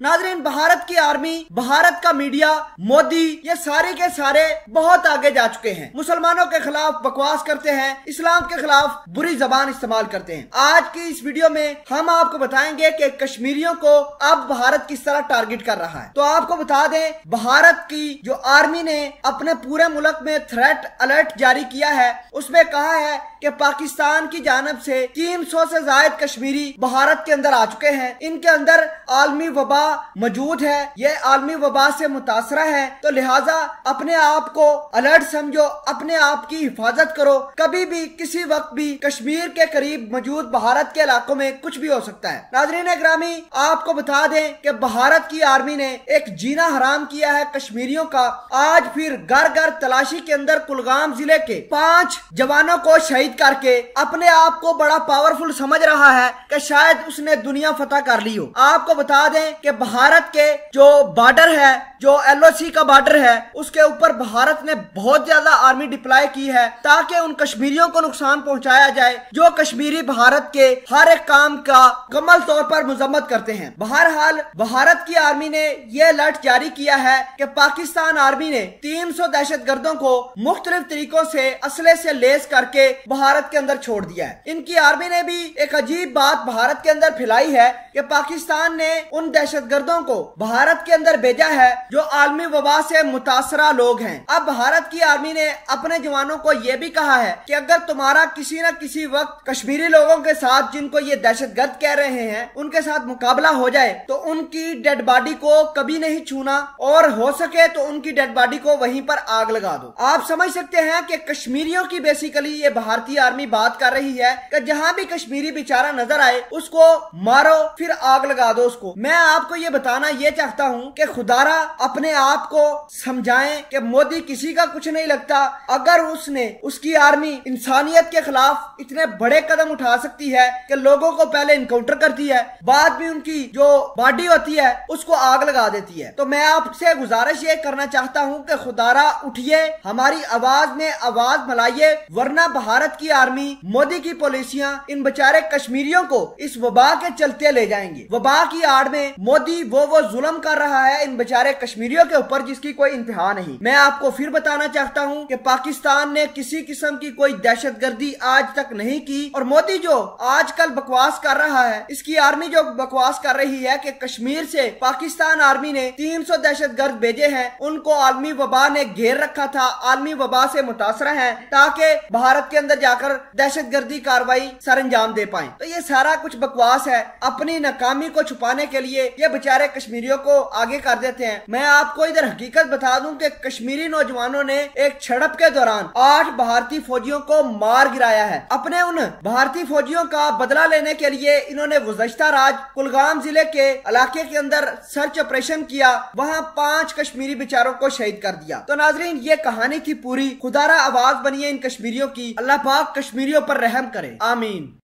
नाज़रीन, भारत की आर्मी, भारत का मीडिया, मोदी, ये सारे के सारे बहुत आगे जा चुके हैं। मुसलमानों के खिलाफ बकवास करते हैं, इस्लाम के खिलाफ बुरी जबान इस्तेमाल करते हैं। आज की इस वीडियो में हम आपको बताएंगे कि कश्मीरियों को अब भारत किस तरह टारगेट कर रहा है। तो आपको बता दें, भारत की जो आर्मी ने अपने पूरे मुल्क में थ्रेट अलर्ट जारी किया है, उसमें कहा है कि पाकिस्तान की जानब से 300 से ज्यादा कश्मीरी भारत के अंदर आ चुके हैं। इनके अंदर आलमी वबा मौजूद है, ये आलमी वबा से मुतासरा है, तो लिहाजा अपने आप को अलर्ट समझो, अपने आप की हिफाजत करो। कभी भी किसी वक्त भी कश्मीर के करीब मौजूद भारत के इलाकों में कुछ भी हो सकता है। नाज़रीन ग्रामी, आपको बता दें कि भारत की आर्मी ने एक जीना हराम किया है कश्मीरियों का। आज फिर घर घर तलाशी के अंदर कुलगाम जिले के 5 जवानों को शहीद करके अपने आप को बड़ा पावरफुल समझ रहा है कि शायद उसने दुनिया फतह कर ली हो। आपको बता दें कि भारत के जो बॉर्डर है, जो LOC का बॉर्डर है, उसके ऊपर भारत ने बहुत ज्यादा आर्मी डिप्लॉय की है ताकि उन कश्मीरियों को नुकसान पहुंचाया जाए जो कश्मीरी भारत के हर एक काम का मुकम्मल तौर पर मजम्मत करते हैं। बहरहाल भारत की आर्मी ने यह अलर्ट जारी किया है कि पाकिस्तान आर्मी ने 300 दहशतगर्दों को मुख्तलिफ तरीकों से असले से लेस करके भारत के अंदर छोड़ दिया है। इनकी आर्मी ने भी एक अजीब बात भारत के अंदर फैलाई है कि पाकिस्तान ने उन दहशतगर्दों को भारत के अंदर भेजा है जो आलमी वबा से मुतासरा लोग हैं। अब भारत की आर्मी ने अपने जवानों को यह भी कहा है कि अगर तुम्हारा किसी न किसी वक्त कश्मीरी लोगों के साथ, जिनको ये दहशतगर्द कह रहे हैं, उनके साथ मुकाबला हो जाए तो उनकी डेड बॉडी को कभी नहीं छूना और हो सके तो उनकी डेड बॉडी को वहीं पर आग लगा दो। आप समझ सकते हैं कि कश्मीरियों की बेसिकली ये भारतीय आर्मी बात कर रही है कि जहां भी कश्मीरी बेचारा नजर आए उसको मारो, फिर आग लगा दो उसको। मैं आपको ये बताना ये चाहता हूं कि खुदारा अपने आप को समझाएं कि मोदी किसी का कुछ नहीं लगता। अगर उसने, उसकी आर्मी इंसानियत के खिलाफ इतने बड़े कदम उठा सकती है कि लोगों को पहले इनकाउंटर करती है, बाद में उनकी जो बॉडी होती है उसको आग लगा देती है, तो मैं आपसे गुजारिश ये करना चाहता हूं कि खुदारा उठिए, हमारी आवाज में आवाज मिलाइए, वरना भारत की आर्मी, मोदी की पॉलिसियां इन बेचारे कश्मीरियों को इस वबा के चलते ले जाएंगे। वबा की आड़ में मोदी वो जुल्म कर रहा है इन बेचारे कश्मीरियों के ऊपर जिसकी कोई इंतहा नहीं। मैं आपको फिर बताना चाहता हूं कि पाकिस्तान ने किसी किस्म की कोई दहशतगर्दी आज तक नहीं की, और मोदी जो आजकल बकवास कर रहा है, इसकी आर्मी जो बकवास कर रही है कि कश्मीर से पाकिस्तान आर्मी ने 300 दहशतगर्द भेजे हैं, उनको आलमी वबा ने घेर रखा था, आलमी वबा से मुतासरा है ताकि भारत के अंदर जाकर दहशतगर्दी कार्रवाई सर अंजाम दे पाए। तो ये सारा कुछ बकवास है। अपनी नाकामी को छुपाने के लिए ये बेचारे कश्मीरियों को आगे कर देते हैं। मैं आपको इधर हकीकत बता दूं कि कश्मीरी नौजवानों ने एक झड़प के दौरान 8 भारतीय फौजियों को मार गिराया है। अपने उन भारतीय फौजियों का बदला लेने के लिए इन्होंने गुज़श्ता रात कुलगाम जिले के इलाके के अंदर सर्च ऑपरेशन किया, वहाँ 5 कश्मीरी बेचारों को शहीद कर दिया। तो नाजरीन, ये कहानी थी पूरी। खुदारा आवाज बनिए इन कश्मीरियों की। अल्लाह पाक कश्मीरियों पर रहम करे, आमीन।